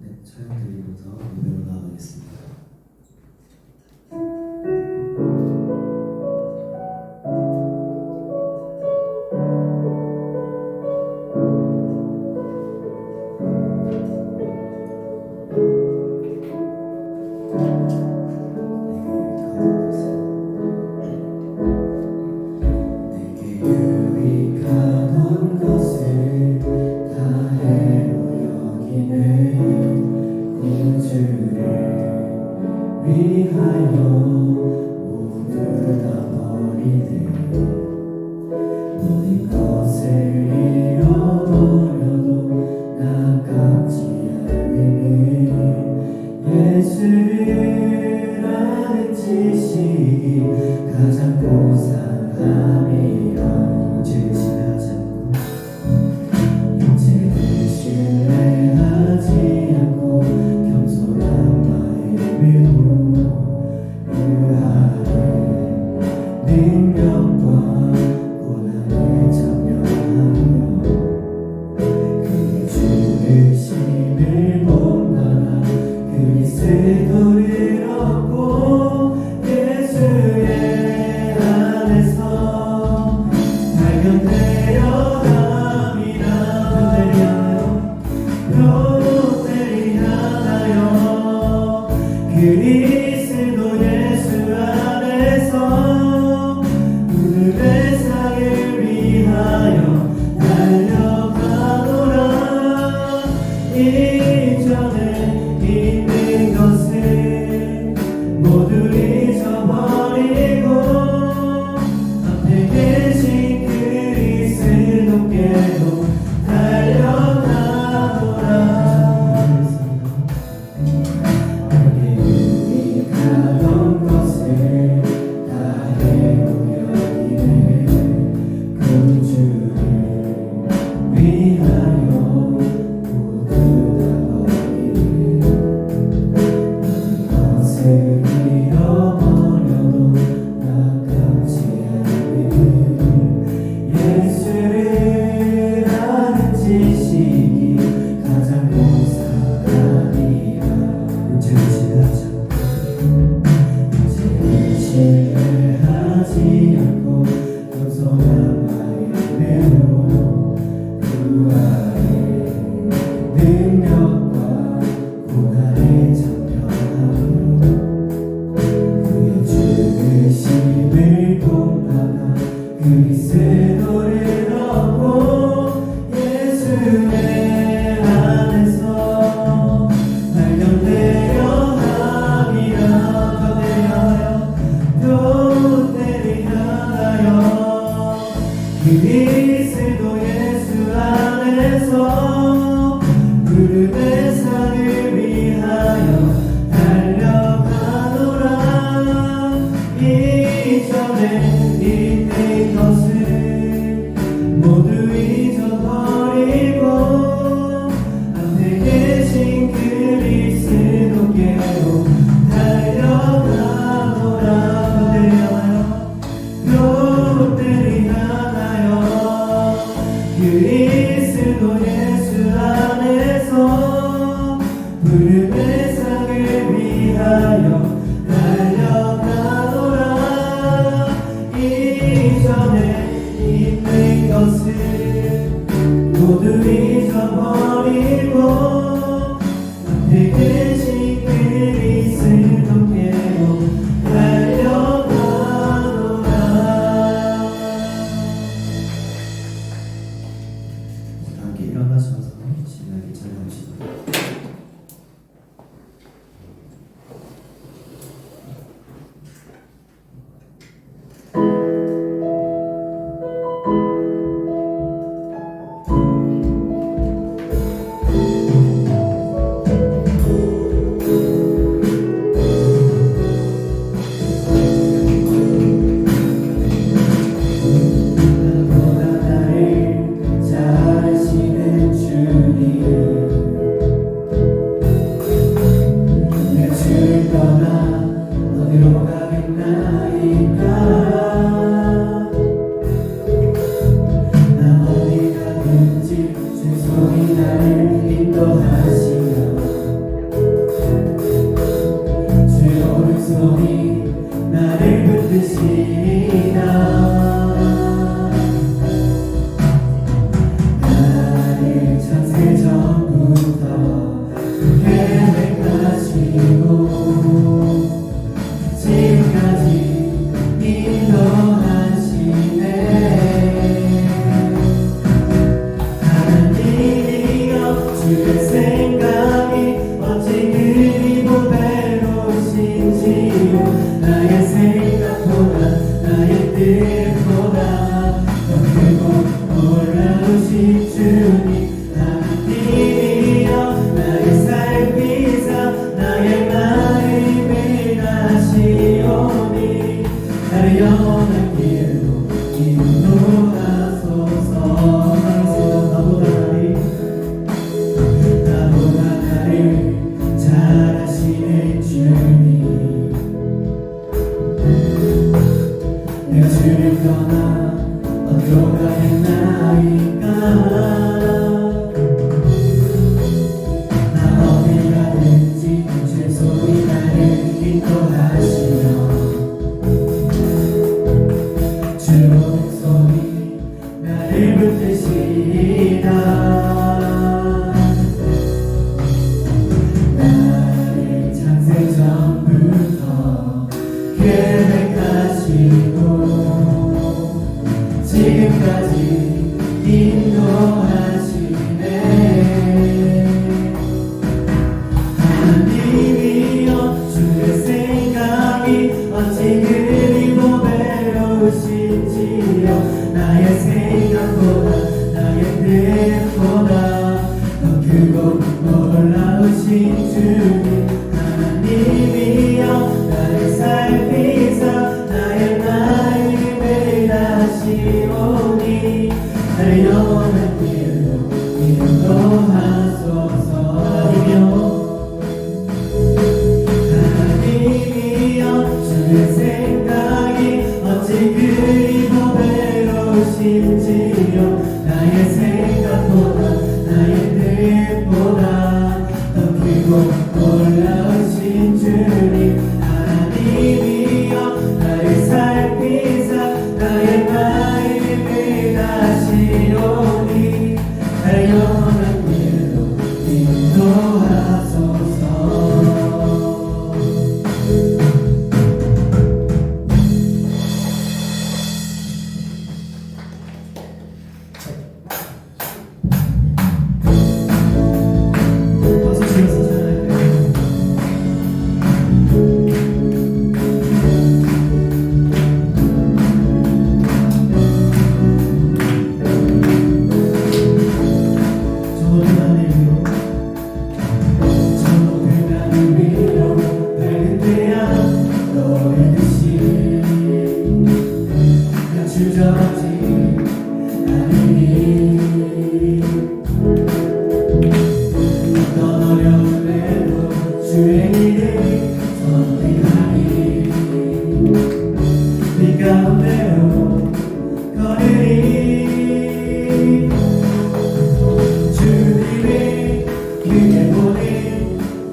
네, 촬영 드리면서 무대로 나가겠습니다. 내게 유익하던 것을 다 해로 여기는 공주를 위하여 모두 다 버리네. 모든 것을 잃어버려도 나깝지 않으니 예수를 아는 지식이 가장 고상함이라. 죄를 신뢰하지 않고 죄를 신뢰하지 않고 겸손한 마음으로 그 아래 능력과 고난을 참여하며 그의 죽으심을 본받아 그리스도를 얻고 예수의 안에서 발견되려 함이라. 롯데를 향하여 그리스도 예수 안에서 무릎의 상을 위하여 달려가노라. 이전에 있는 것을 모두 잊어버리고 앞에 계신 그리스도께로 달려가노라. 내게 유익하던 것을 다 해로 여기는 공주를 위하여 모두 다 버리네. 모든 것을 잃어버려도 나깝지 않으니 예수를 아는 지식이 가장 고상함이라. 죄를 신뢰하지 않고 죄를 신뢰하지 않고 겸손한 마음으로 그 아래 능력과 고난을 참여하며 그의 죽으심을 본받아 그리스도를 얻고 예수의 안에서 발견되려 함이라. 롯데를 향하여 그리스도 예수 안에서 무릎의 상을 위하여 달려가노라. 이전에 있는 것을 모두 잊어버리고 앞에 계신 그리스도께로 달려가노라. 롯데를 향하여 그리스도 예수 안에서 무릎의 상을 위하여 달려가노라. 이전에 있는 것을 모두 잊어버리고 앞에 계신 그리스도께로 달려가노라. 함께 일어나셔서 신나게 찬양합시다. 나를 인도하시며 주의 생각이 어찌 그리 보배로우신지요. 나의 생각보다 나의 뜻보다 더 크고 놀라우신 주님 하나님이여 나를 살피사 나의 마음을 다시오니 나를 영원한 길로 인도하소서. 나보다 나를 잘 아시는 주님 내가 주를 떠나 어디로 가야 나이까 나 어딜 가든지 주의 소리 나를 인도하시며 주의 목소리 나를 붙드시다. 나를 창세 전부터 계획하시고 지금까지 인도하시네. 하나님이여 주의 생각이 어찌 그리 보배로우신지요. 나의 생각보다 나의 뜻보다 더 크고 놀라우신 주님 하나님이여 나를 살피사 나의 마음을 다시오니 나를 영원한 길로 인도하소서. 하나님이여 주의 생각이 어찌 그리 보배로우신지요. 나의 생각보다 나의 뜻보다 더 크고 놀라우신 주님 하나님이여 나를 살피사 나의 마음을 다시오니 나를 영원한 길로 인도하소서. 박수 치면서 찬양할까요? 저 높은 하늘 위로 밝은 태양 너희듯이 나 주저하지 않으니 어떤 어려움에도 주의 길을 선택하니 네 가운데로 걸으리. 주님을 크게 보는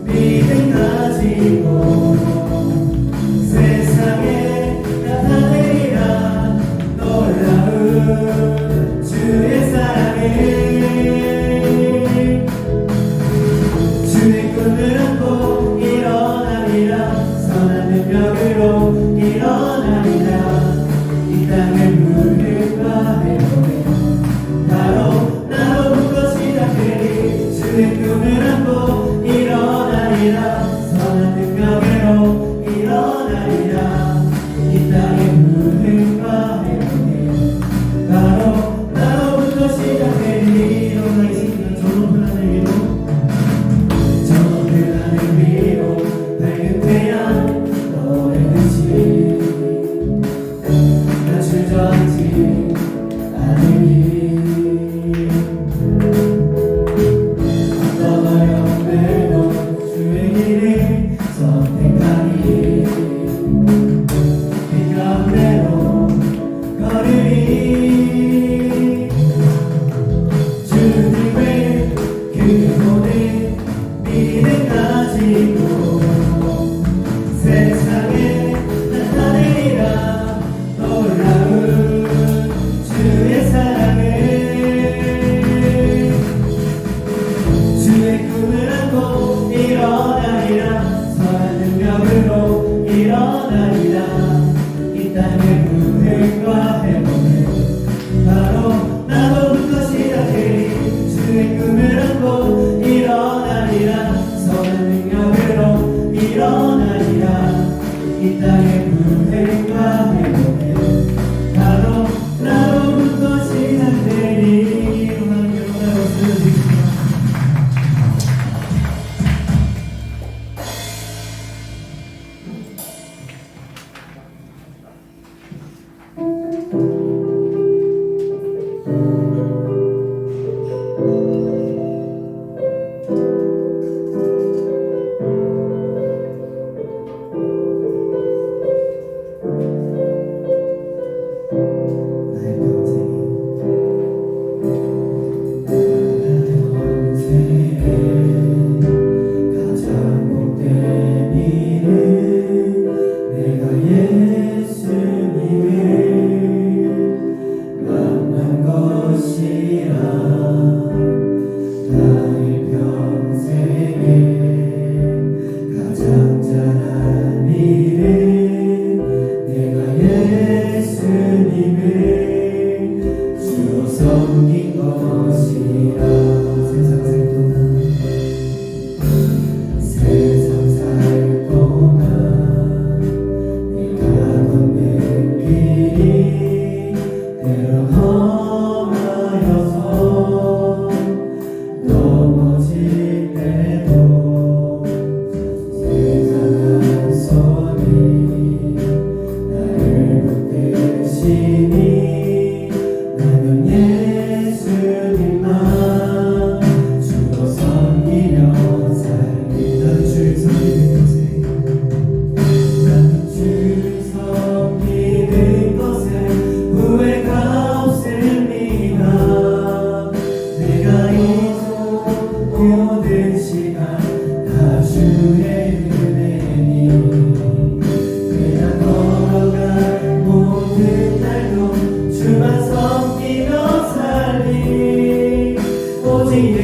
믿음 가지고 세상에 나타내리라 놀라운 주의 사랑을. 주의 꿈을 안고 일어나리라 선한 능력으로 일어나리라. 이 땅의 물들과 해로에 바로 나로부터 시작되리. 주의 꿈을 안고 일어나리라 선한 능력으로 일어나리라. 이 땅의 물들과 해로에 바로 나로부터 시작되리. 일어나 이 시간 저 높은 하늘 위로 저 높은 하늘 위로 밝은 태양 너희듯이 나 주저하지 않으니 어떤 어려움에도 주의 길을 선택하니 그 가운데로 걸으리. 주님을 크게 보는 믿음 가지고 세상에 나타내리라 놀라운 주의 사랑을. 주의 꿈을 안고 일어나리라 선한 능력으로 일어나리라. 이 땅의 구획과 해보는 바로 나로부터 시작되리. 주의 꿈을 안고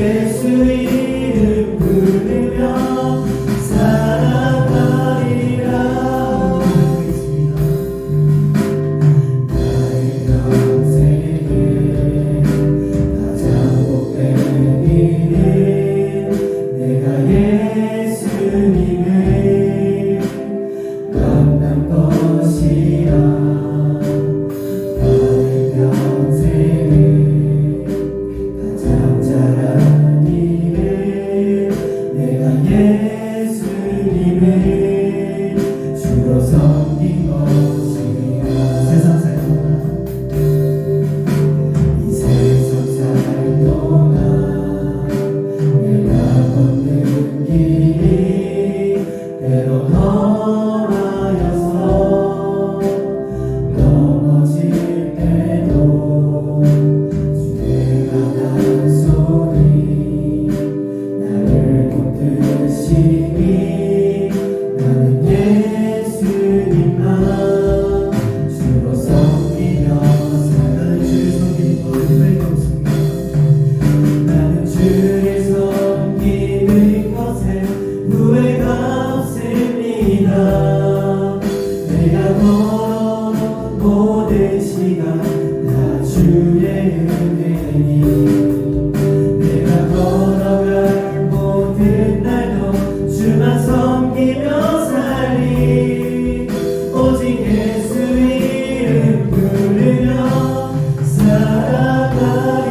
예수 이름 부르며 살아가리라. 나의 평생에 가장 복된 일은 내가 예수님을 만난 것이라. 나의 평생에 가장 잘한 일은 내가 예수님을 주로 섬긴 것이라. 세상 살 동안 이 세상 살 동안 내가 걷는 길이 때로 험하여서 넘어질 때도 주의 강한 손이 나를 붙드시니 나는 예수님만 주로 섬기며 나는 주를 섬기는 것 후회가 없습니다. 나는 주를 섬기는 것에 후회가 없습니다. 내가 걸어온 모든 시간 다 주의 은혜니 내가 걸어갈 모든 날도 주만 섬기며 살리. 오직 예수 이름 부르며 살아가리라.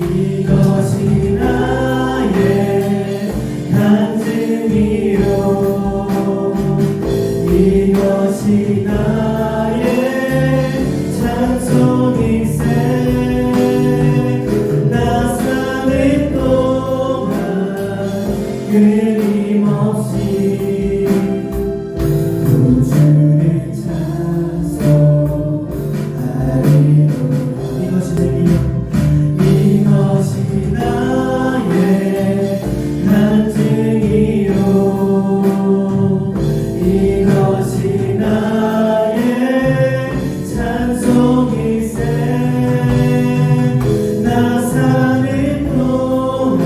이것이 나의 간증이요 이것이 나의 찬송일세. 나 사는 동안 끊임없이 주를 찬송하리로다. 이것이 나의 간증이요 이것이 나의 찬송일세. 나 사는 동안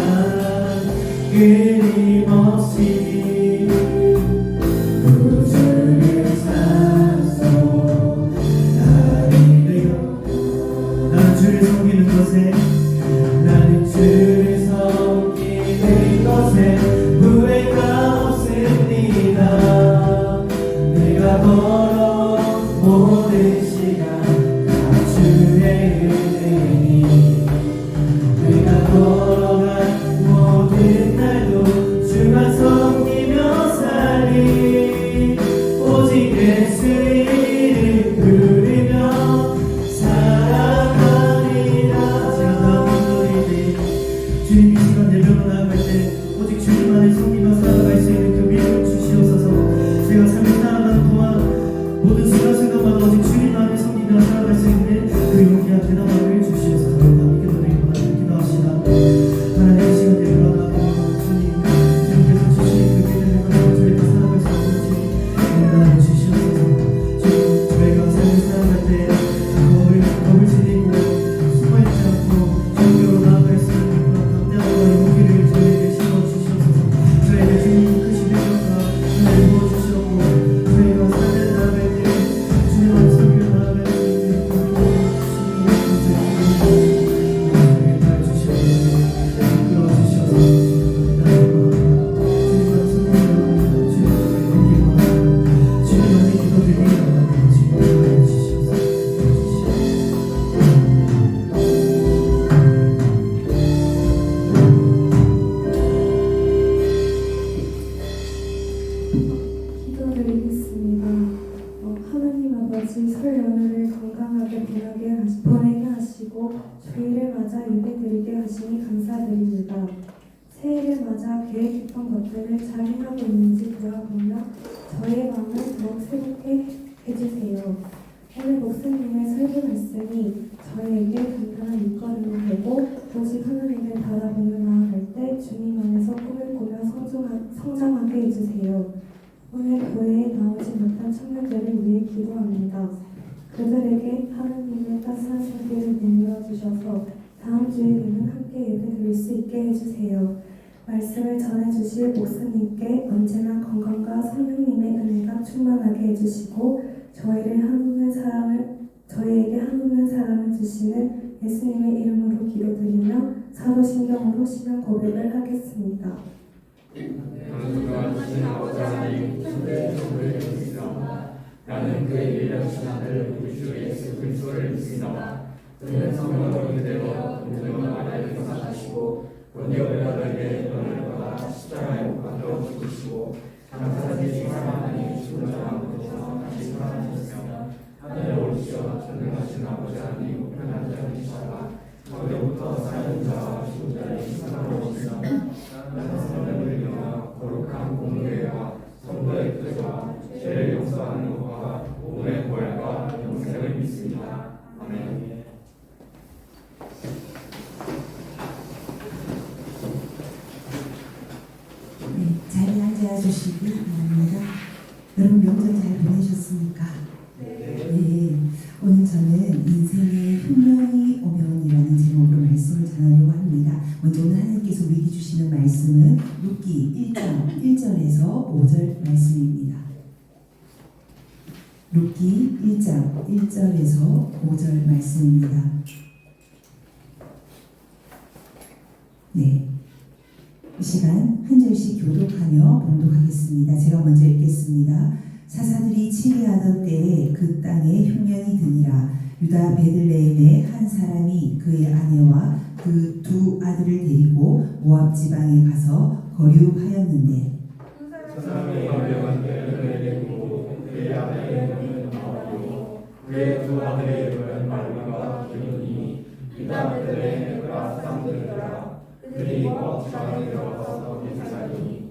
끊임없이 주를 찬송하리로다. 나는 주를 섬기는 것에 나는 주를 섬기는 것에 후회가 없습니다. 내가 걸어온 모든 시간 다 주의 은혜니 내가 걸어간 모든 날도 주만 섬기며 살리. 오직 예수 이름 부르며 살아가리라. 제가 다음 기도할 때 주님 이 시간 내려놓아 나아갈 때 오직 주님만을 섬기며 살아갈 수 있는 그 믿음 주시옵소서. 제가 삶을 살아가는 동안 모든 순간순간마다 오직 주님만을 섬기며 살아갈 수 있는 그 용기와 대담함을 주시옵소서. 다음 기도드리고 기도합시다. 하나님 이 시간 내려놓아 나아갈 주님께서 주신 그 믿음을 가지고 저희가 살아갈 수 있는 주님 은혜를 주시옵소서. 주님 저희가 삶을 살아갈 때 겁을 지니고 숨어있지 않고 주님으로 나아갈 수 있는 그런 담대함과 용기를 저희에게 심어주시옵소서. 저희에게 주님 크신 능력과 은혜를 부어주시옵고 저희가 삶을 나아갈 때 주님을 섬기며 나아갈 수 있는 그런 기도드리겠습니다. 하나님 아버지 설 연휴를 건강하게 보내게 하시고 주일을 맞아 예배드리게 하시니 감사드립니다. 새해를 맞아 계획 했던 것들을 잘 행하고 있는지 돌아보며 저의 마음을 더욱 새롭게 해주세요. 오늘 목사님의 설교 말씀이 저에게 단단한 밑거름이 되고 오직 하나님을 바라보며 나아갈 때 주님 안에서 꿈을 꾸며 성장하게 해주세요. 오늘 교회에 나오지 못한 청년들을 위해 기도합니다. 그들에게 하나님의 따스한 손길을 내밀어 주셔서 다음 주에는 함께 예배드릴 수 있게 해주세요. 말씀을 전해주실 목사님께 언제나 건강과 성령님의 은혜가 충만하게 해주시고 저희에게 한없는 사랑을 주시는 예수님의 이름으로 기도드리며 사도신경으로 신앙 고백을 하겠습니다. 나는 그의 일하신 아들 우리 주 예수 그리스도를 믿습니다. 그는 성령으로 인되어 운명을 아래에 사시고 본디오 빌라도에게 너를 받아 십자가에 못 박혀 죽으시고 장사지 생사하나니 죽은 자가 모여서 다시 살아나셨으며 하늘에 오르시어 전능하신 아버지 하나님 우편한 자를 계시다가 거기로부터 살아있는 자와 죽은 자의 심판을 오시며 나는 성령을 믿으며 거룩한 공의와 성도의 교제와 죄를 용서하는 것과 몸의 부활과 영생을 믿습니다. 아멘. 자리에 앉아주시기 바랍니다. 여러분 명절 잘 보내셨습니까? 네. 오늘 저는 인생의 흉년이 오면이라는 제목으로 말씀을 전하려고 합니다. 먼저 오늘 하나님께서 우리에게 주시는 말씀은 룻기 1장 1절에서 5절 말씀입니다. 룻기 1장 1절에서 5절 말씀입니다. 네. 이 시간 한 절씩 교독하며 봉독하겠습니다. 제가 먼저 읽겠습니다. 사사들이 치리하던 때에 그 땅에 흉년이 드니라. 유다 베들레헴의 한 사람이 그의 아내와 그 두 아들을 데리고 모압 지방에 가서 거류하였는데 사람이 거류한 때를 데리고 그의 아내는 나오고 그의 두 아들의 이름은 말론과 기론이니 유다 베들레헴의 사람들이라. 그들이 모압 지방에 들어가서 거기 살더니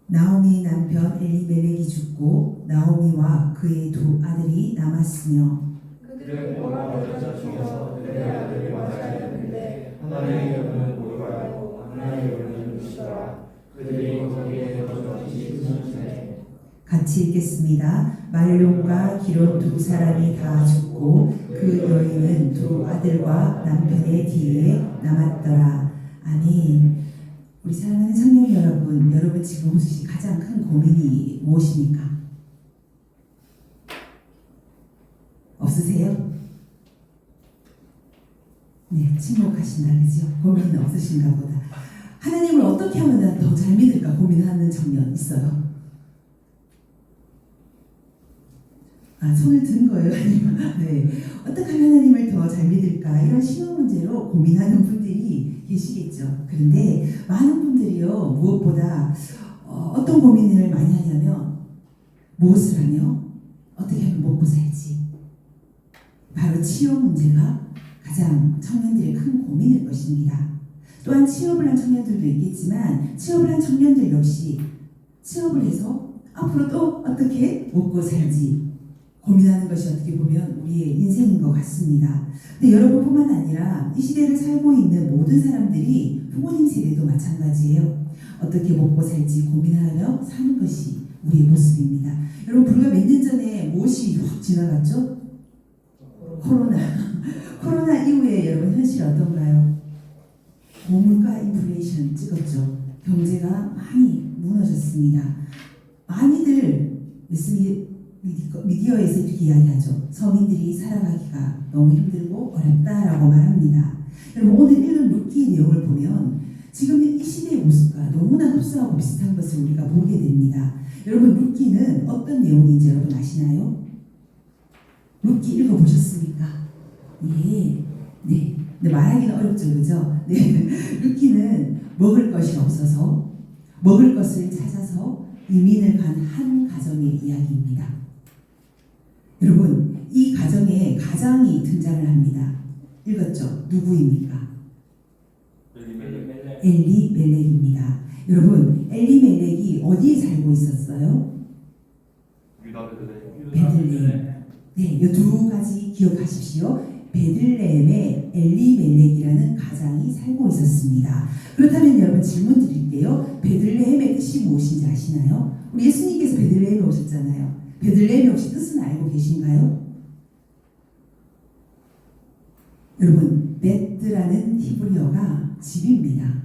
나오미의 남편 엘리멜렉이 죽고 나오미와 그의 두 아들이 남았으며 그들은 모압 여자 중에서 그들의 아들을 맞아야 했는데 하나의 이름은 모르가요 하나의 이름은 루시라. 그들이 거기에 거주하시 9년째. 같이 읽겠습니다. 말론과 기론 두 사람이 다 죽고 그 여인은 두 아들과 남편의 뒤에 남았더라. 아멘. 우리 사랑하는 성령 여러분, 여러분 지금 혹시 가장 큰 고민이 무엇입니까? 없으세요? 네, 침묵하신다 그죠? 고민은 없으신가 보다. 하나님을 어떻게 하면 더 잘 믿을까 고민하는 청년 있어요? 손을 든 거예요. 네. 어떻게 하면 하나님을 더 잘 믿을까 이런 신앙 문제로 고민하는 분들이 계시겠죠. 그런데 많은 분들이요 무엇보다 어떤 고민을 많이 하냐면 무엇을 하며 어떻게 하면 먹고 살지. 바로 취업 문제가 가장 청년들의 큰 고민일 것입니다. 또한 취업을 한 청년들도 있겠지만 취업을 한 청년들 역시 취업을 해서 앞으로 또 어떻게 먹고 살지 고민하는 것이 어떻게 보면 우리의 인생인 것 같습니다. 근데 여러분뿐만 아니라 이 시대를 살고 있는 모든 사람들이 부모님 세대도 마찬가지예요. 어떻게 먹고 살지 고민하며 사는 것이 우리의 모습입니다. 여러분 불과 몇 년 전에 무엇이 확 지나갔죠? 코로나 이후에 여러분 현실 어떤가요? 고물가 인플레이션 찍었죠. 경제가 많이 무너졌습니다. 많이들 미디어에서 이렇게 이야기하죠. 서민들이 살아가기가 너무 힘들고 어렵다라고 말합니다. 여러분 오늘 읽은 룻기의 내용을 보면 지금 이 시대의 모습과 너무나 흡사하고 비슷한 것을 우리가 보게 됩니다. 여러분 룻기는 어떤 내용인지 여러분 아시나요? 룻기 읽어보셨습니까? 네. 근데 말하기는 어렵죠, 그죠? 네. 룻기는 먹을 것이 없어서 먹을 것을 찾아서 이민을 간 한 가정의 이야기입니다. 여러분 이 가정에 가장이 등장을 합니다. 읽었죠? 누구입니까? 엘리멜렉입니다. 여러분 엘리멜렉이 어디에 살고 있었어요? 베들레헴. 네, 이 두 가지 기억하십시오. 베들레헴에 엘리멜렉이라는 가장이 살고 있었습니다. 그렇다면 여러분 질문 드릴게요. 베들레헴의 뜻이 무엇인지 아시나요? 우리 예수님께서 베들레헴에 오셨잖아요. 베들레헴의 혹시 뜻은 알고 계신가요? 여러분, 벳 롯드라는 히브리어가 집입니다.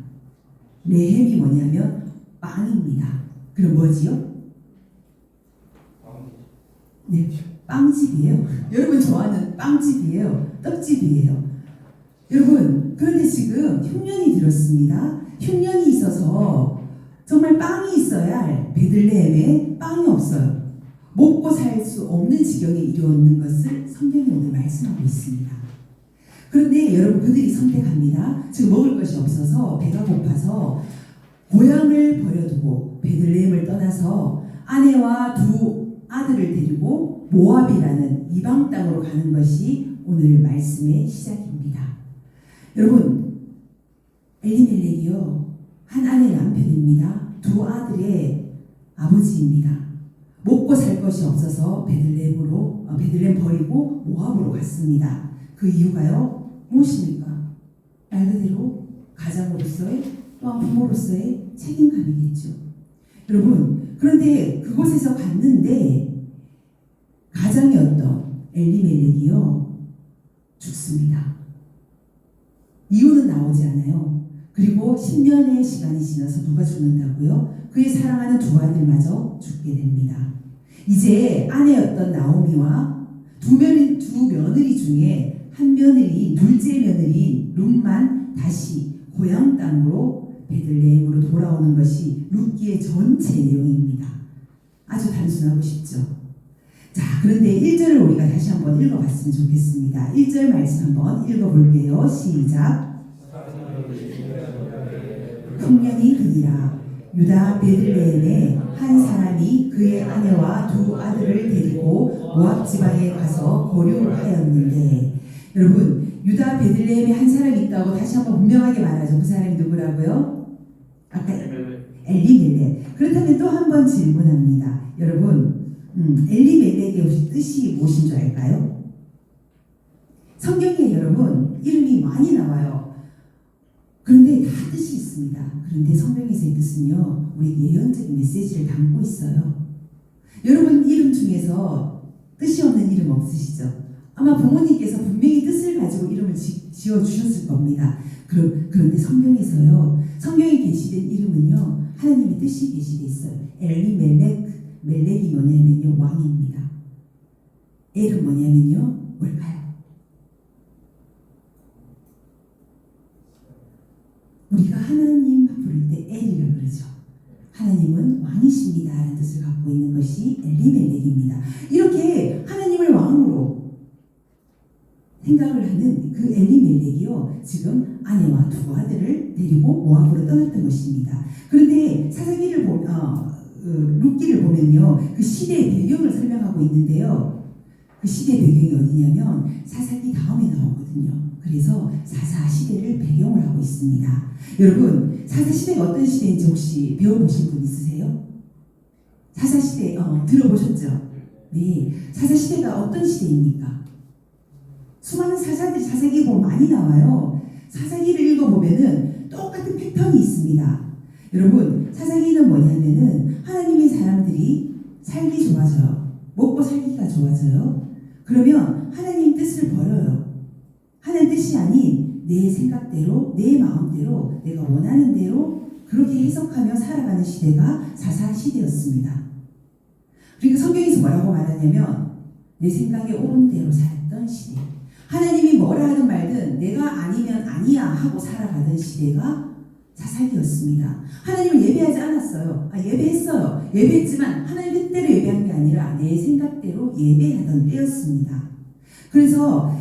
레헴이 뭐냐면 빵입니다. 그럼 뭐지요? 네, 빵집이에요. 여러분 좋아하는 빵집이에요. 떡집이에요. 여러분, 그런데 지금 흉년이 들었습니다. 흉년이 있어서 정말 빵이 있어야 할 베들레헴에 빵이 없어요. 먹고 살 수 없는 지경에 이르는 것을 성경이 오늘 말씀하고 있습니다. 그런데 여러분, 그들이 선택합니다. 지금 먹을 것이 없어서 배가 고파서 고향을 버려두고 베들레헴을 떠나서 아내와 두 아들을 데리고 모압이라는 이방 땅으로 가는 것이 오늘 말씀의 시작입니다. 여러분, 엘리멜렉이요, 한 아내의 남편입니다. 두 아들의 아버지입니다. 먹고 살 것이 없어서 베들레헴 버리고 모압으로 갔습니다. 그 이유가요, 무엇입니까? 말 그대로 가장으로서의 또한 부모로서의 책임감이겠죠. 여러분, 그런데 그곳에서 갔는데 가장이 어떤 엘리멜렉이요 죽습니다. 이유는 나오지 않아요. 그리고 10년의 시간이 지나서 누가 죽는다고요? 그의 사랑하는 두 아들마저 죽게 됩니다. 이제 아내였던 나오미와 두 며느리 중에 한 며느리인, 둘째 며느리인 룻만 다시 고향 땅으로 베들레헴으로 돌아오는 것이 룻기의 전체 내용입니다. 아주 단순하고 쉽죠. 자, 그런데 1절을 우리가 다시 한번 읽어봤으면 좋겠습니다. 1절 말씀 한번 읽어볼게요. 시작. 흉년이 드니라. 유다 베들레헴에 한 사람이 그의 아내와 두 아들을 데리고 모압 지방에 가서 거류하였는데, 여러분, 유다 베들레헴에 한 사람이 있다고 다시 한번 분명하게 말하죠. 그 사람이 누구라고요? 아까 엘리멜렉. 그렇다면 또 한 번 질문합니다. 여러분, 엘리멜렉의 혹시 뜻이 무엇인 줄 알까요? 성경에 여러분 이름이 많이 나와요. 그런데 다 뜻이 있습니다. 그런데 성경에서의 뜻은요, 우리 예언적인 메시지를 담고 있어요. 여러분 이름 중에서 뜻이 없는 이름 없으시죠? 아마 부모님께서 분명히 뜻을 가지고 이름을 지어주셨을 겁니다. 그런데 성경에서요, 성경에 게시된 이름은요, 하나님의 뜻이 게시되어 있어요. 엘리멜렉, 멜렉이 뭐냐면요, 왕입니다. 엘은 뭐냐면요, 뭘까요? 우리가 하나님 부를 때 엘이라고 그러죠. 하나님은 왕이십니다 라는 뜻을 갖고 있는 것이 엘리멜렉입니다. 이렇게 하나님을 왕으로 생각을 하는 그 엘리멜렉이요, 지금 아내와 두 아들을 데리고 모압으로 떠났던 것입니다. 그런데 사사기를 룻기를 보면요, 그 시대의 배경을 설명하고 있는데요, 그 시대 배경이 어디냐면 사사기 다음에 나오거든요. 그래서 사사 시대를 배경을 하고 있습니다. 여러분, 사사 시대가 어떤 시대인지 혹시 배워보신 분 있으세요? 사사 시대 들어보셨죠? 네, 사사 시대가 어떤 시대입니까? 수많은 사사들이 사사기 보면 많이 나와요. 사사기를 읽어보면은 똑같은 패턴이 있습니다. 여러분, 사사기는 뭐냐면은 하나님의 사람들이 살기 좋아져요. 먹고 살기가 좋아져요. 그러면 하나님 뜻을 버려요. 하나님 뜻이 아닌 내 생각대로, 내 마음대로, 내가 원하는 대로 그렇게 해석하며 살아가는 시대가 사사 시대였습니다. 그러니까 성경에서 뭐라고 말하냐면 내 생각에 옳은 대로 살았던 시대. 하나님이 뭐라 하든 말든 내가 아니면 아니야 하고 살아가던 시대가 사사기였습니다. 하나님을 예배하지 않았어요. 예배했어요. 예배했지만 하나님 뜻대로 예배한 게 아니라 내 생각대로 예배하던 때였습니다. 그래서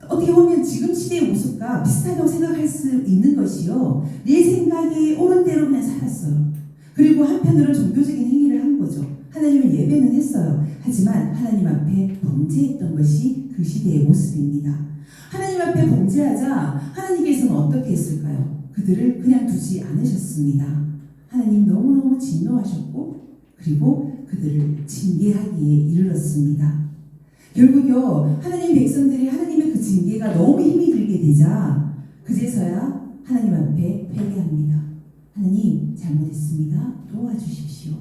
어떻게 보면 지금 시대의 모습과 비슷하다고 생각할 수 있는 것이요, 내 생각에 옳은 대로 그냥 살았어요. 그리고 한편으로 종교적인 행위를 한 거죠. 하나님을 예배는 했어요. 하지만 하나님 앞에 범죄했던 것이 그 시대의 모습입니다. 하나님 앞에 범죄하자 하나님께서는 어떻게 했을까요? 그들을 그냥 두지 않으셨습니다. 하나님 너무너무 진노하셨고 그리고 그들을 징계하기에 이르렀습니다. 결국요, 하나님 백성들이 하나님의 그 징계가 너무 힘이 들게 되자 그제서야 하나님 앞에 회개합니다. 하나님 잘못했습니다. 도와주십시오.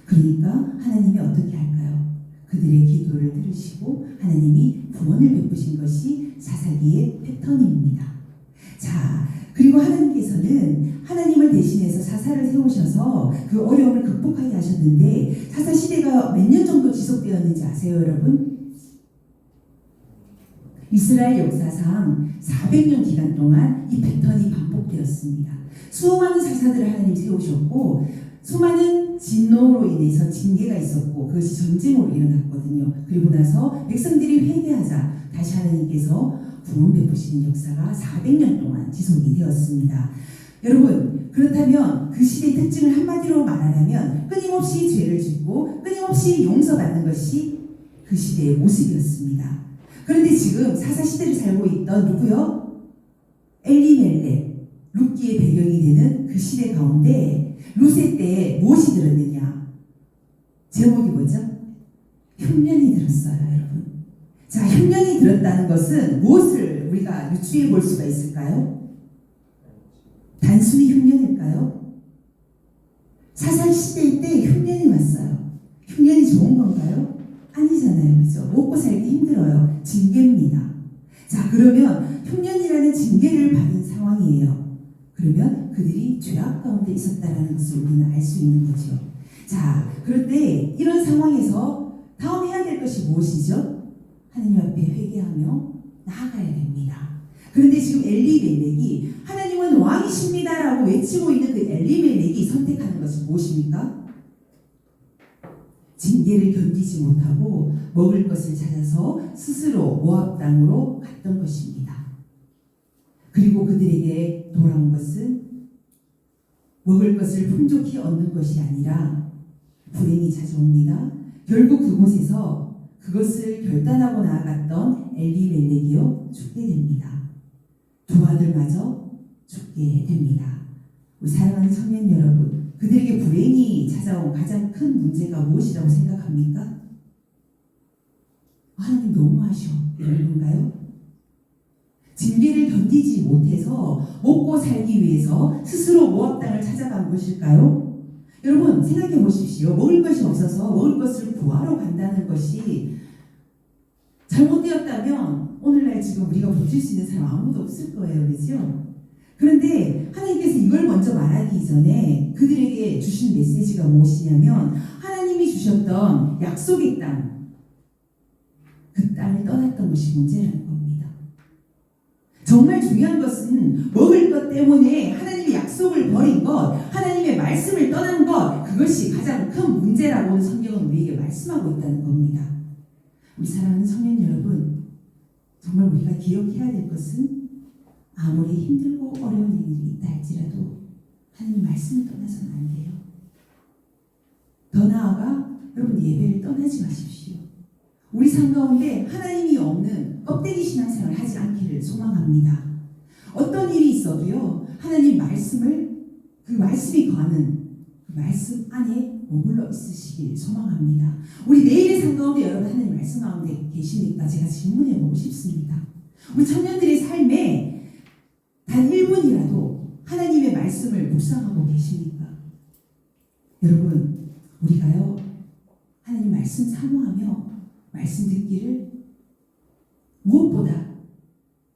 그러니까 하나님이 어떻게 할까요? 그들의 기도를 들으시고 하나님이 구원을 베푸신 것이 사사기의 패턴입니다. 자, 그리고 하나님께서는 하나님을 대신해서 사사를 세우셔서 그 어려움을 극복하게 하셨는데 사사 시대가 몇 년 정도 지속되었는지 아세요, 여러분? 이스라엘 역사상 400년 기간 동안 이 패턴이 반복되었습니다. 수많은 사사들을 하나님 세우셨고 수많은 진노로 인해서 징계가 있었고 그것이 전쟁으로 일어났거든요. 그리고 나서 백성들이 회개하자 다시 하나님께서 구원 베푸시는 역사가 400년 동안 지속이 되었습니다. 여러분, 그렇다면 그 시대의 특징을 한마디로 말하자면 끊임없이 죄를 짓고 끊임없이 용서받는 것이 그 시대의 모습이었습니다. 그런데 지금 사사시대를 살고 있던 누구요? 엘리멜렉, 룻기의 배경이 되는 그 시대 가운데 룻의 때에 무엇이 들었느냐? 제목이 뭐죠? 흉년이 들었어요, 여러분. 자, 흉년이 들었다는 것은 무엇을 우리가 유추해 볼 수가 있을까요? 단순히 흉년일까요? 사사시대 때 흉년이 왔어요. 흉년이 좋은 건가요? 아니잖아요. 그죠? 먹고 살기 힘들어요. 징계입니다. 자, 그러면 흉년이라는 징계를 받은 상황이에요. 그러면 그들이 죄악 가운데 있었다는 것을 우리는 알 수 있는 거죠. 자, 그런데 이런 상황에서 다음 해야 될 것이 무엇이죠? 하나님 앞에 회개하며 나아가야 됩니다. 그런데 지금 엘리멜렉이 하나님은 왕이십니다라고 외치고 있는 그 엘리멜렉이 선택하는 것은 무엇입니까? 징계를 견디지 못하고 먹을 것을 찾아서 스스로 모압 땅으로 갔던 것입니다. 그리고 그들에게 돌아온 것은 먹을 것을 풍족히 얻는 것이 아니라 불행이 찾아옵니다. 결국 그곳에서 그것을 결단하고 나아갔던 엘리멜렉이요 죽게 됩니다. 두 아들마저 죽게 됩니다. 우리 사랑하는 청년 여러분, 그들에게 불행이 찾아온 가장 큰 문제가 무엇이라고 생각합니까? 하나님 너무하셔 이런 건가요? 징계를 견디지 못해서 먹고 살기 위해서 스스로 모압 땅을 찾아간 것일까요? 여러분 생각해 보십시오. 먹을 것이 없어서 먹을 것을 구하러 간다는 것이 잘못되었다면 오늘날 지금 우리가 버틸 수 있는 사람 아무도 없을 거예요. 그렇죠? 그런데 하나님께서 이걸 먼저 말하기 전에 그들에게 주신 메시지가 무엇이냐면 하나님이 주셨던 약속의 땅, 그 땅을 떠났던 것이 문제라는 겁니다. 정말 중요한 것은 먹을 것 때문에 하나님의 약속을 버린 것, 하나님의 말씀을 떠난 것, 그것이 가장 큰 문제라고 성경은 우리에게 말씀하고 있다는 겁니다. 우리 사랑하는 청년 여러분, 정말 우리가 기억해야 될 것은 아무리 힘들고 어려운 일이 있다 할지라도 하나님 말씀을 떠나서는 안 돼요. 더 나아가 여러분 예배를 떠나지 마십시오. 우리 삶 가운데 하나님이 없는 껍데기 신앙생활을 하지 않기를 소망합니다. 어떤 일이 있어도요 하나님 말씀을 그 말씀이 거하는 그 말씀 안에 머물러 있으시길 소망합니다. 우리 매일의 삶 가운데 여러분 하나님 말씀 가운데 계십니까? 제가 질문해 보고 싶습니다. 우리 청년들의 삶에 단 1분이라도 하나님의 말씀을 묵상하고 계십니까? 여러분 우리가요 하나님 말씀 사모하며 말씀 듣기를 무엇보다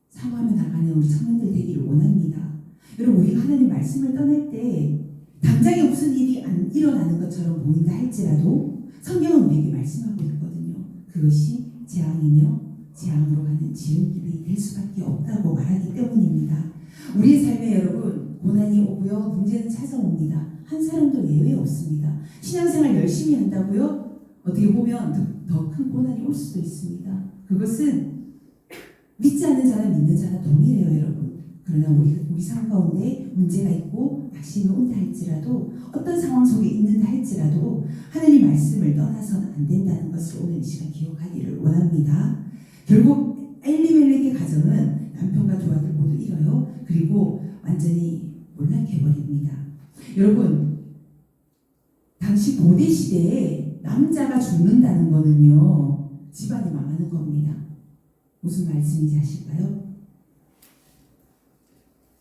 사모하며 나가는 우리 청년들 되기를 원합니다. 여러분 우리가 하나님 말씀을 떠날 때 당장에 무슨 일이 안 일어나는 것처럼 보인다 할지라도 성경은 우리에게 말씀하고 있거든요. 그것이 재앙이며 재앙으로 가는 지름길이 될 수밖에 없다고 말하기 때문입니다. 우리의 삶에 여러분 고난이 오고요 문제는 찾아옵니다. 한 사람도 예외 없습니다. 신앙생활 열심히 한다고요? 어떻게 보면 더 큰 고난이 올 수도 있습니다. 그것은 믿지 않는 자나 믿는 자나 동일해요, 여러분. 그러나 우리 삶 가운데 문제가 있고 낙심이 온다 할지라도 어떤 상황 속에 있는다 할지라도 하나님 말씀을 떠나서는 안 된다는 것을 오늘 이 시간 기억하기를 원합니다. 결국 엘리멜렉의 가정은 남편과 두 아들 모두 잃어요. 그리고 완전히 몰락해버립니다. 여러분 당시 고대 시대에 남자가 죽는다는 거는요 집안이 망하는 겁니다. 무슨 말씀인지 아실까요?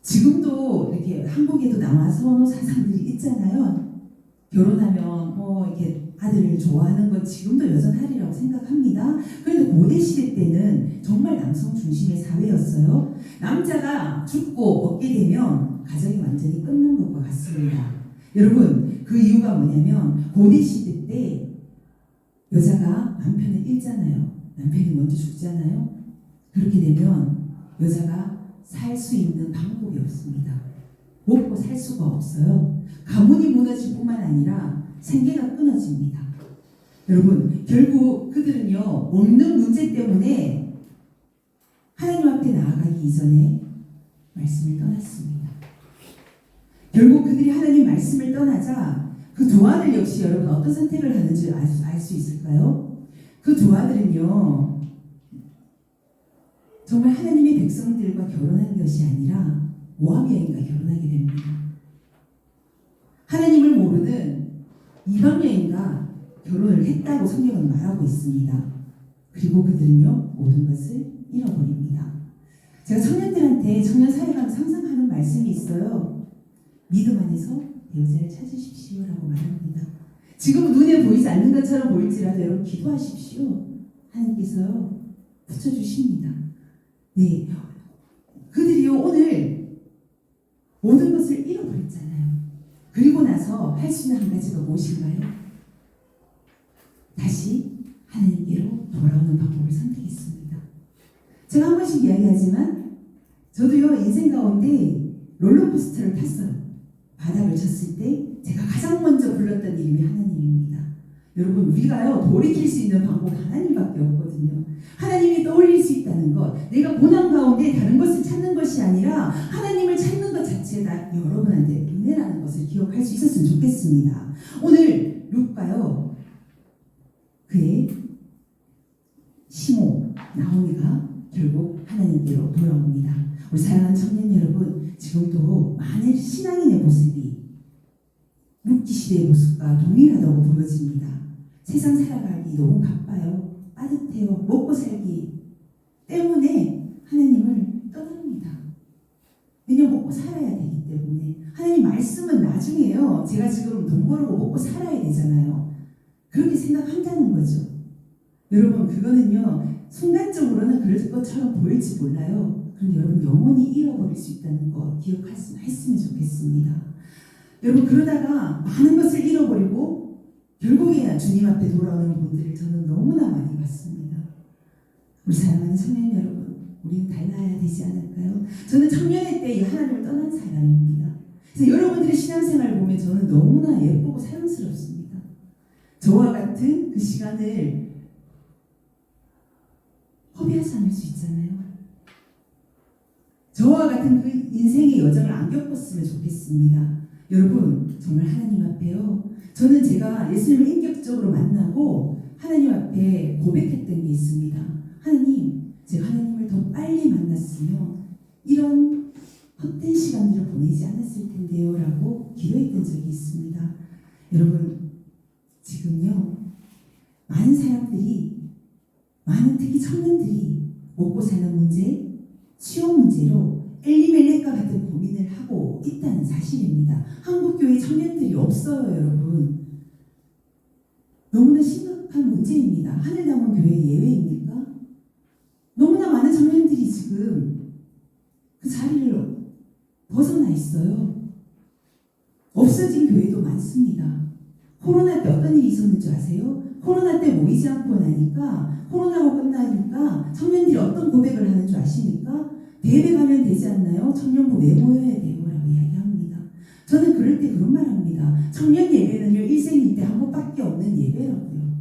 지금도 이렇게 한국에도 남아 선호 사상들이 있잖아요. 결혼하면 뭐 이렇게 아들을 좋아하는 건 지금도 여전하리라고 생각합니다. 그런데 고대 시대 때는 정말 남성 중심의 사회였어요. 남자가 죽고 얻게 되면 가정이 완전히 끝난 것과 같습니다. 여러분, 그 이유가 뭐냐면 고대 시대 때 여자가 남편을 잃잖아요. 남편이 먼저 죽잖아요. 그렇게 되면 여자가 살 수 있는 방법이 없습니다. 먹고 살 수가 없어요. 가문이 무너질 뿐만 아니라 생계가 끊어집니다. 여러분, 결국 그들은요, 없는 문제 때문에 하나님 앞에 나아가기 이전에 말씀을 떠났습니다. 결국 그들이 하나님 말씀을 떠나자 그 두 아들 역시 여러분 어떤 선택을 하는지 알 수 있을까요? 그 두 아들은요, 정말 하나님의 백성들과 결혼한 것이 아니라 모압 여인과 결혼하게 됩니다. 하나님을 모르는 이방 여인과 결혼을 했다고 성경은 말하고 있습니다. 그리고 그들은요, 모든 것을 잃어버립니다. 제가 청년들한테 청년 사회가 상상하는 말씀이 있어요. 믿음 안에서 배우자를 찾으십시오라고 말합니다. 지금 눈에 보이지 않는 것처럼 보일지라도 여러분 기도하십시오. 하나님께서 붙여주십니다. 네, 그들이요 오늘 모든 것을 잃어버렸잖아요. 그리고 나서 할 수 있는 한 가지가 무엇인가요? 다시 하나님께로 돌아오는 방법을 선택했습니다. 제가 한 번씩 이야기하지만 저도요 인생 가운데 롤러코스터를 탔어요. 바닥을 쳤을 때 제가 가장 먼저 불렀던 이름이 하나님입니다. 여러분, 우리가요 돌이킬 수 있는 방법이 하나님밖에 없거든요. 하나님이 떠올릴 수 있다는 것, 내가 고난 가운데 다른 것을 찾는 것이 아니라 하나님을 찾는 것 자체가 여러분한테 은혜라는 것을 기억할 수 있었으면 좋겠습니다. 오늘 룻과요 그의 시모 나오미가 결국 하나님께로 돌아옵니다. 우리 사랑하는 청년 여러분, 지금도 많은 신앙인의 모습이 룻기 시대의 모습과 동일하다고 보여집니다. 세상 살아가기 너무 바빠요. 빠듯해요. 먹고 살기 때문에 하나님을 떠납니다. 왜냐면 먹고 살아야 되기 때문에. 하나님 말씀은 나중에요. 제가 지금 돈 벌고 먹고 살아야 되잖아요. 그렇게 생각한다는 거죠. 여러분, 그거는요 순간적으로는 그럴 것처럼 보일지 몰라요. 그런데 여러분 영원히 잃어버릴 수 있다는 거 기억했으면 좋겠습니다. 여러분, 그러다가 많은 것을 잃어버리고 결국에 주님 앞에 돌아오는 분들을 저는 너무나 많이 봤습니다. 우리 사랑하는 청년 여러분, 우리는 달라야 되지 않을까요? 저는 청년의 때 하나님을 떠난 사람입니다. 그래서 여러분들의 신앙생활을 보면 저는 너무나 예쁘고 사랑스럽습니다. 저와 같은 그 시간을 허비하지 않을 수 있잖아요. 저와 같은 그 인생의 여정을 안 겪었으면 좋겠습니다. 여러분, 정말 하나님 앞에요. 저는 제가 예수님을 인격적으로 만나고 하나님 앞에 고백했던 게 있습니다. 하나님, 제가 하나님을 더 빨리 만났으면 이런 헛된 시간들을 보내지 않았을 텐데요 라고 기도했던 적이 있습니다. 여러분, 지금요 많은 사람들이, 많은 특히 청년들이 먹고 사는 문제, 취업 문제로 엘리멜렉과 같은 고민을 하고 있다는 사실입니다. 한국교회 청년들이 없어요, 여러분. 너무나 심각한 문제입니다. 하늘남은 교회 예외입니까? 너무나 많은 청년들이 지금 그 자리를 벗어나 있어요. 없어진 교회도 많습니다. 코로나 때 어떤 일이 있었는 줄 아세요? 코로나 때 모이지 않고 나니까, 코로나가 끝나니까 청년들이 어떤 고백을 하는 줄 아십니까? 대회 가면 되지 않나요? 청년부 왜 모여야 돼요? 라고 이야기합니다. 저는 그럴 때 그런 말 합니다. 청년 예배는요, 일생일 때 한 번밖에 없는 예배라고요.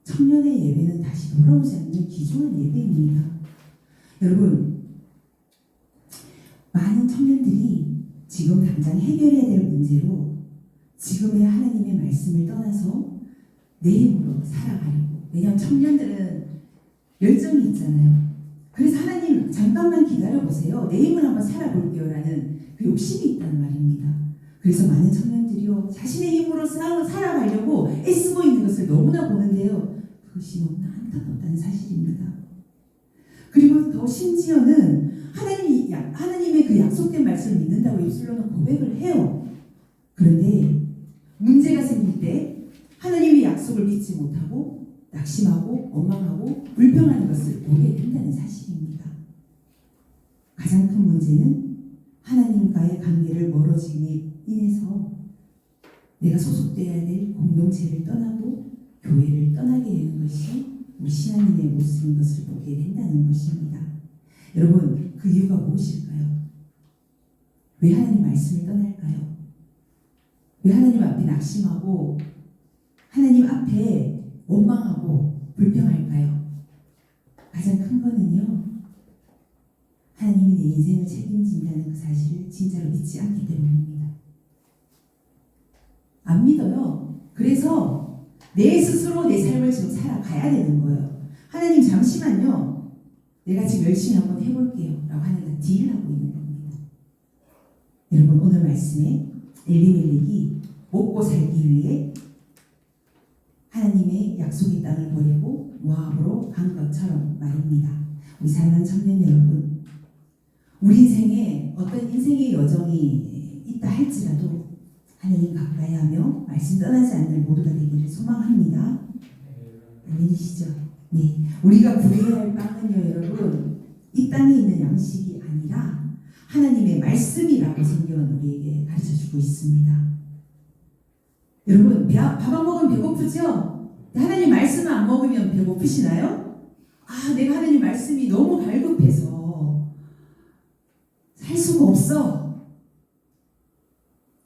청년의 예배는 다시 돌아오지 않는 귀중한 예배입니다. 여러분, 많은 청년들이 지금 당장 해결해야 될 문제로 지금의 하나님의 말씀을 떠나서 내 힘으로 살아가려고. 왜냐하면 청년들은 열정이 있잖아요. 그래서 하나님 잠깐만 기다려보세요. 내 힘을 한번 살아볼게요 라는 그 욕심이 있다는 말입니다. 그래서 많은 청년들이요 자신의 힘으로 살아가려고 애쓰고 있는 것을 너무나 보는데요, 그것이 너무나 안타깝다는 사실입니다. 그리고 더 심지어는 하나님의 그 약속된 말씀을 믿는다고 입술로는 고백을 해요. 그런데 문제가 생길 때, 하나님의 약속을 믿지 못하고 낙심하고 원망하고 불평하는 것을 보게 된다는 사실입니다. 가장 큰 문제는 하나님과의 관계를 멀어짐에 인해서 내가 소속돼야 될 공동체를 떠나고 교회를 떠나게 되는 것이 우리 신앙인의 모습인 것을 보게 된다는 것입니다. 여러분, 그 이유가 무엇일까요? 왜 하나님 말씀을 떠날까요? 왜 하나님 앞에 낙심하고 하나님 앞에 원망하고 불평할까요? 가장 큰 거는요, 하나님이 내 인생을 책임진다는 그 사실을 진짜로 믿지 않기 때문입니다. 안 믿어요. 그래서 내 스스로 내 삶을 지금 살아가야 되는 거예요. 하나님 잠시만요. 내가 지금 열심히 한번 해볼게요. 라고 하나님과 딜을 하고 있는 겁니다. 여러분, 오늘 말씀에 엘리멜렉이 먹고 살기 위해 하나님의 약속의 땅을 버리고 모압으로 간 것처럼 말입니다. 우리 사랑하는 청년 여러분, 우리 인생에 어떤 인생의 여정이 있다 할지라도 하나님 가까이 하며 말씀 떠나지 않는 모두가 되기를 소망합니다. 아멘이시죠? 네, 우리가 구해야 할 빵은요, 여러분, 이 땅에 있는 양식이 아니라 하나님의 말씀이라고 성경은 우리에게 가르쳐주고 있습니다. 여러분, 밥 안 먹으면 배고프죠? 하나님 말씀 안 먹으면 배고프시나요? 내가 하나님 말씀이 너무 갈급해서 살 수가 없어.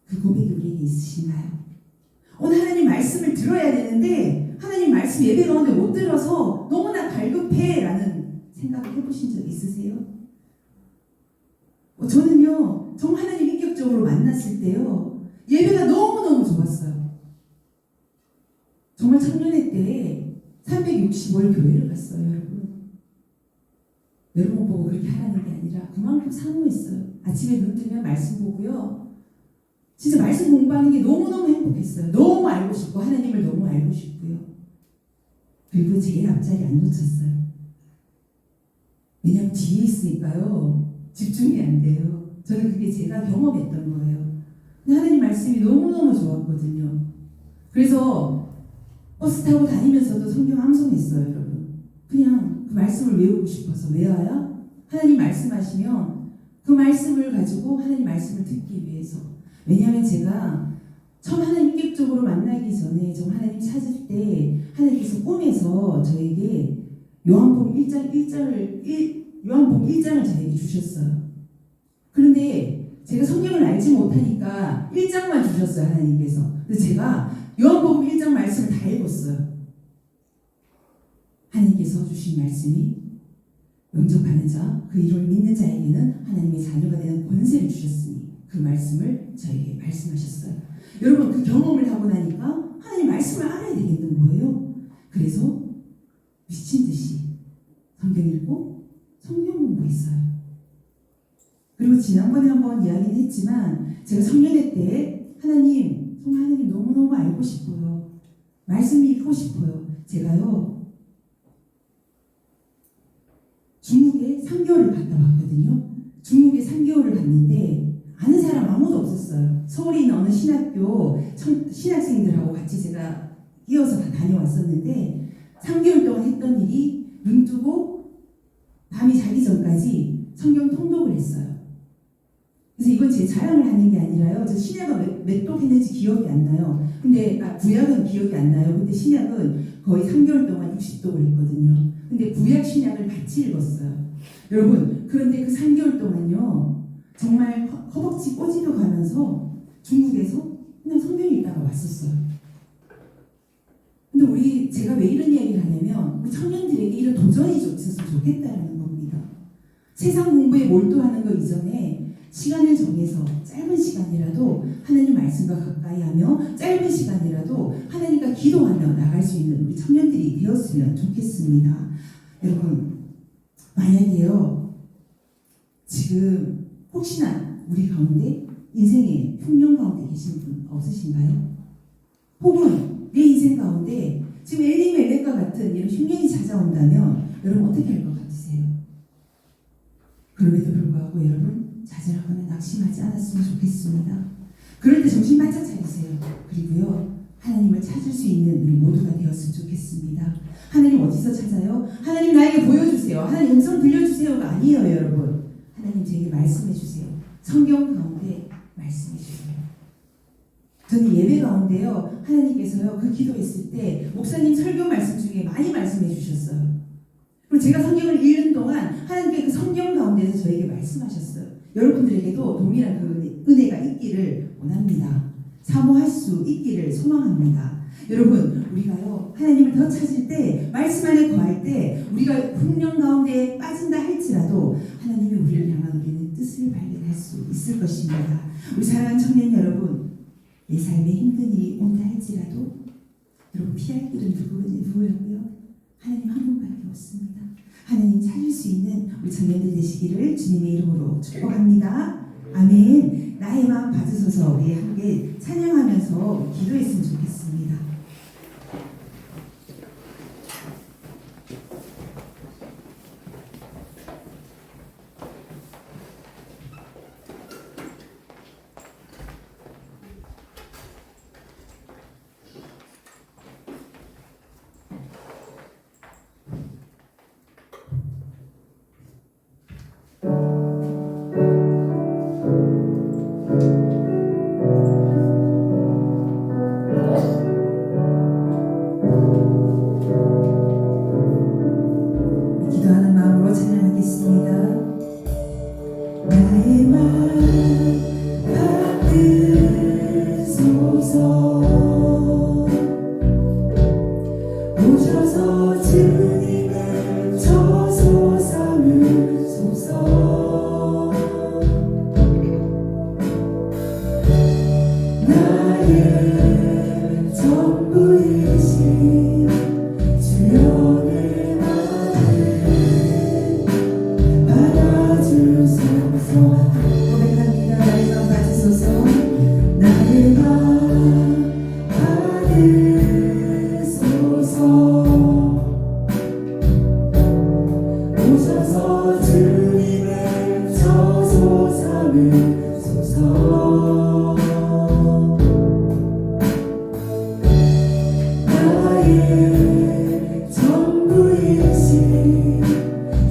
그 고백이 우리에게 있으신가요? 오늘 하나님 말씀을 들어야 되는데 하나님 말씀 예배 가운데 못 들어서 너무나 갈급해 라는 생각을 해보신 적 있으세요? 저는요, 정말 하나님 인격적으로 만났을 때요, 예배가 너무너무 좋았어요. 정말 청년회 때 365일 교회를 갔어요, 여러분. 여러분 보고 그렇게 하라는 게 아니라 그만큼 사모했어요. 아침에 눈 뜨면 말씀 보고요, 진짜 말씀 공부하는 게 너무너무 행복했어요. 너무 알고 싶고 하나님을 너무 알고 싶고요. 그리고 제일 앞자리 안 놓쳤어요. 왜냐하면 뒤에 있으니까요, 집중이 안 돼요. 저는 그게 제가 경험했던 거예요. 근데 하나님 말씀이 너무너무 좋았거든요. 그래서 버스 타고 다니면서도 성경 암송했어요, 여러분. 그냥 그 말씀을 외우고 싶어서. 외워야 하나님 말씀하시면 그 말씀을 가지고 하나님 말씀을 듣기 위해서. 왜냐하면 제가 처음 하나님 인격적으로 만나기 전에 저 하나님 찾을 때 하나님께서 꿈에서 저에게 요한복음 1장을 저에게 주셨어요. 그런데 제가 성경을 알지 못하니까 1장만 주셨어요, 하나님께서. 그래서 제가 요한복음 1장 말씀을 다 읽었어요. 하나님께서 주신 말씀이 영접하는 자, 그 이름을 믿는 자에게는 하나님의 자녀가 되는 권세를 주셨으니 그 말씀을 저에게 말씀하셨어요. 여러분, 그 경험을 하고 나니까 하나님 말씀을 알아야 되겠는 거예요. 그래서 미친 듯이 성경 읽고 성경 공부했어요. 그리고 지난번에 한번 이야기는 했지만 제가 청년회 때 정말 하나님 너무너무 알고 싶어요. 말씀 읽고 싶어요. 제가요, 중국에 3개월을 갔다 왔거든요. 중국에 3개월을 갔는데 아는 사람 아무도 없었어요. 서울에 있는 어느 신학교 신학생들하고 같이 제가 이어서 다녀왔었는데 3개월 동안 했던 일이 눈 뜨고 밤이 자기 전까지 성경 통독을 했어요. 그래서 이건 제 자랑을 하는 게 아니라요. 저 신약은 몇 독 했는지 기억이 안 나요. 근데 구약은 기억이 안 나요. 근데 신약은 거의 3개월 동안 60독을 했거든요. 근데 구약 신약을 같이 읽었어요. 여러분, 그런데 그 3개월 동안요, 정말 허벅지 꼬집어 가면서 중국에서 그냥 성경 읽다가 왔었어요. 근데 제가 왜 이런 이야기를 하냐면 우리 청년들에게 이런 도전이 있었으면 좋겠다라는 겁니다. 세상 공부에 몰두하는 것 이전에 시간을 정해서 짧은 시간이라도 하나님 말씀과 가까이 하며 짧은 시간이라도 하나님과 기도하며 나갈 수 있는 우리 청년들이 되었으면 좋겠습니다. 여러분, 만약에요, 지금 혹시나 우리 가운데 인생의 흉년 가운데 계신 분 없으신가요? 혹은 내 인생 가운데 지금 엘리멜렉과 같은 이런 흉년이 찾아온다면 여러분 어떻게 할 것 같으세요? 그럼에도 불구하고 여러분 좌절하거나 낙심하지 않았으면 좋겠습니다. 그럴 때 정신 바짝 차리세요. 그리고요, 하나님을 찾을 수 있는 우리 모두가 되었으면 좋겠습니다. 하나님 어디서 찾아요? 하나님 나에게 보여주세요. 하나님 음성 들려주세요가 아니에요, 여러분. 하나님 저에게 말씀해 주세요. 성경 가운데 말씀해 주세요. 저는 예배 가운데요, 하나님께서요, 그 기도했을 때 목사님 설교 말씀 중에 많이 말씀해 주셨어요. 그리고 제가 성경을 읽는 동안 하나님께 그 성경 가운데서 저에게 말씀하셨어요. 여러분들에게도 동일한 그 은혜가 있기를 원합니다. 사모할 수 있기를 소망합니다. 여러분, 우리가요, 하나님을 더 찾을 때, 말씀 안에 거할 때, 우리가 훈련 가운데 빠진다 할지라도 하나님이 우리를 향한 우리는 뜻을 발견할 수 있을 것입니다. 우리 사랑하는 청년 여러분, 내 삶에 힘든 일이 온다 할지라도 여러분 피할 길은 누구라고요? 하나님 한 분밖에 없습니다. 하나님 찾을 수 있는 우리 청년들 되시기를 주님의 이름으로 축복합니다. 아멘. 나의 마음 받으소서 우리 함께 찬양하면서 기도했으면 좋겠습니다. 기도하는 마음으로 찬양하겠습니다. 나의 마음 받으소서 오셔서 주님의 저소 삼으소서 나의 전부이신 주여 내 받아주소서. 고백합니다. 나의 마음 받으소서. 나의 마음 받으소서 오셔서 주님의 저소 삼으소서 나의 전부이신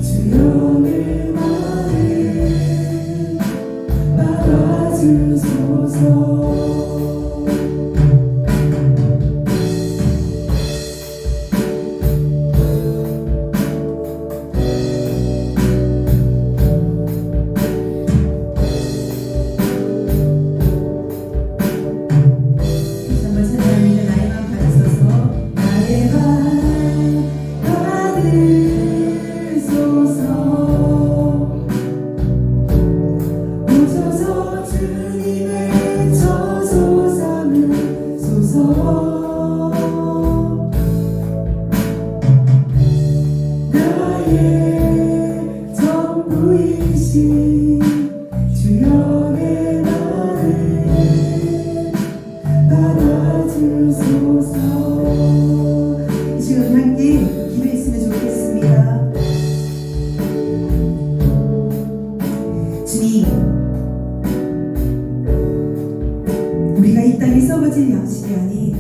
주여 내 마음을 받아주소서. 정말 찬양합니다. 나의 마음 받으소서. 나의 마음 받으소서 오셔서 주님의 저소 삼으소서 나의 전부이신 주여 내 마음을 받아주소서. 이 시간 함께 기도했으면 좋겠습니다. 주님, 우리가 이 땅에 썩어질 양식이 아닌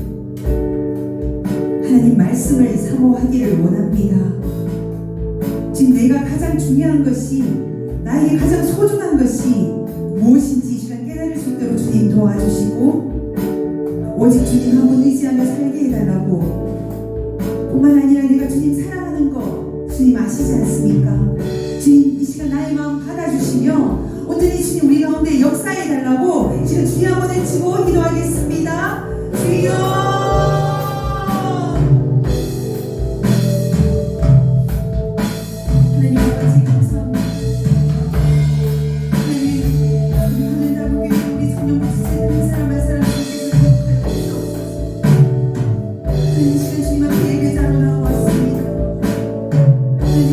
하나님 말씀을 사모하기를 원합니다. 지금 내가 가장 중요한 것이, 나에게 가장 소중한 것이 무엇인지 이 시간 깨달을 수 있도록 주님 도와주시고, 오직 주님 한 분 의지하며 살게 해달라고, 뿐만 아니라 내가 주님 사랑하는 거 주님 아시지 않습니까? 주님 이 시간 나의 마음 받아주시며 온전히 주님 우리 가운데 역사해달라고 이 시간 주여 한번 외치고 기도하겠습니다. 주여 하나님 아버지 감사합니다. 하나님 하늘 나무께 우리 청년 목사님 한 사람 한 사람 하나님 이 시간 주님 앞에 예배자로 나왔습니다. 하나님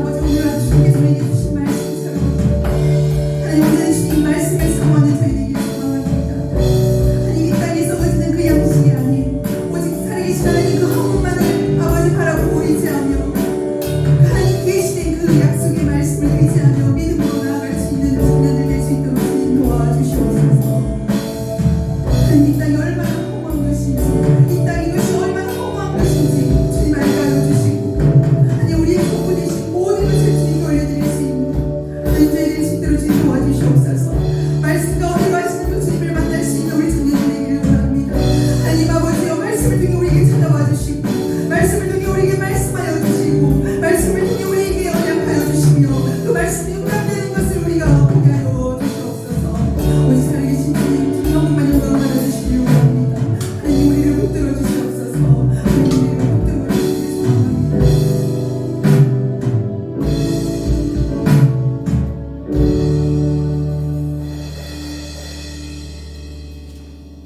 아버지 오늘 아침 주님께서 내게 주신 말씀처럼 하나님 오늘 주님 말씀의 상황을 저희에게 소망합니다.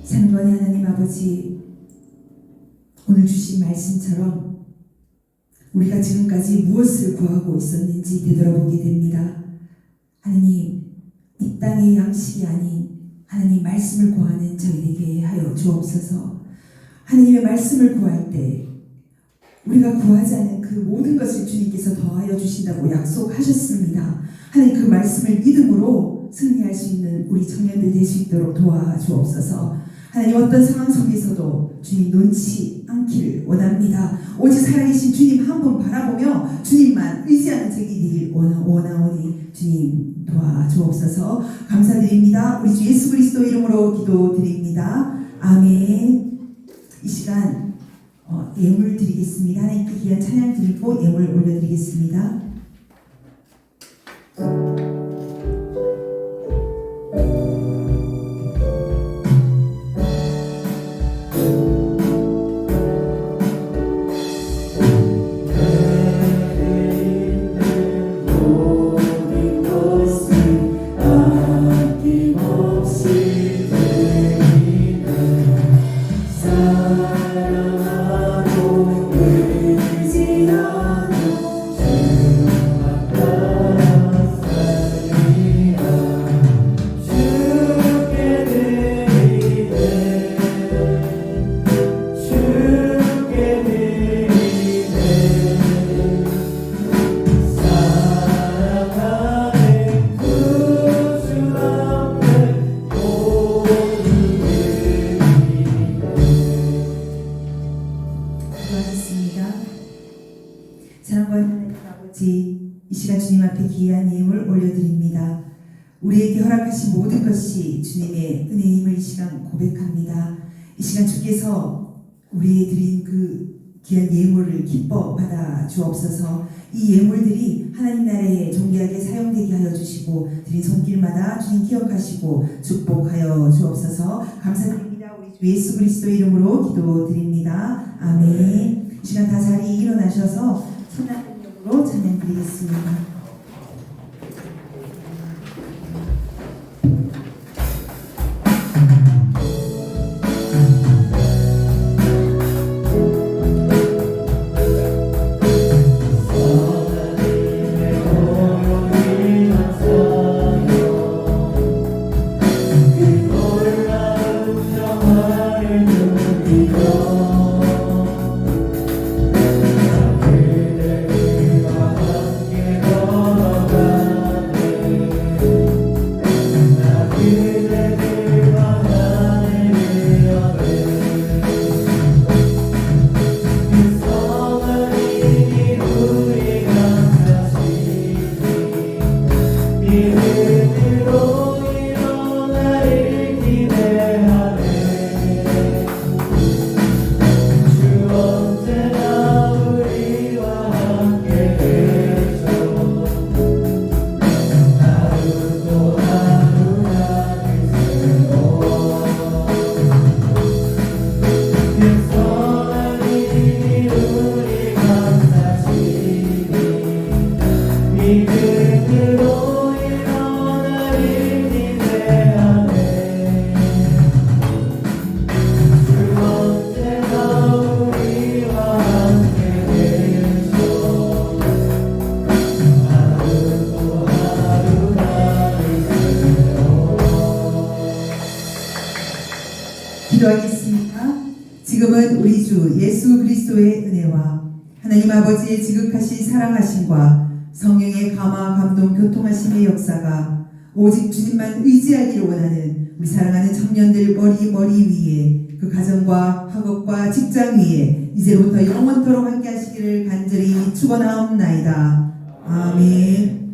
산번의 하나님 아버지, 오늘 주신 말씀처럼 우리가 지금까지 무엇을 구하고 있었는지 되돌아보게 됩니다. 하나님, 이 땅의 양식이 아닌 하나님 말씀을 구하는 저희에게 하여 주옵소서. 하나님의 말씀을 구할 때 우리가 구하지 않은 그 모든 것을 주님께서 더하여 주신다고 약속하셨습니다. 하나님, 그 말씀을 믿음으로 승리할 수 있는 우리 청년들 될 수 있도록 도와주옵소서. 하나님, 어떤 상황 속에서도 주님 놓지 않기를 원합니다. 오직 살아계신 주님 한 번 바라보며 주님만 의지하는 저희들이 원하오니 주님 도와주옵소서. 감사드립니다. 우리 주 예수 그리스도 이름으로 기도드립니다. 아멘. 이 시간 예물 드리겠습니다. 하나님께 귀한 찬양 드리고 예물 올려드리겠습니다. 이 시간 주님 앞에 귀한 예물 올려드립니다. 우리에게 허락하신 모든 것이 주님의 은혜임을 이 시간 고백합니다. 이 시간 주께서 우리에 드린 그 귀한 예물을 기뻐 받아 주옵소서. 이 예물들이 하나님 나라에 존귀하게 사용되게 하여 주시고 드린 손길마다 주님 기억하시고 축복하여 주옵소서. 감사드립니다. 우리 주 예수 그리스도 이름으로 기도드립니다. 아멘. 이 시간 다 자리에 일어나셔서 손아랫력으로 찬양 드리겠습니다. 기도하겠습니다. 지금은 우리 주 예수 그리스도의 은혜와 하나님 아버지의 지극하신 사랑하심과 성령의 감화 감동 교통하심의 역사가 오직 주님만 의지하기를 원하는 우리 사랑하는 청년들 머리 위에 그 가정과 학업과 직장 위에 이제부터 영원토록 함께 하시기를 간절히 축원하옵나이다. 아멘.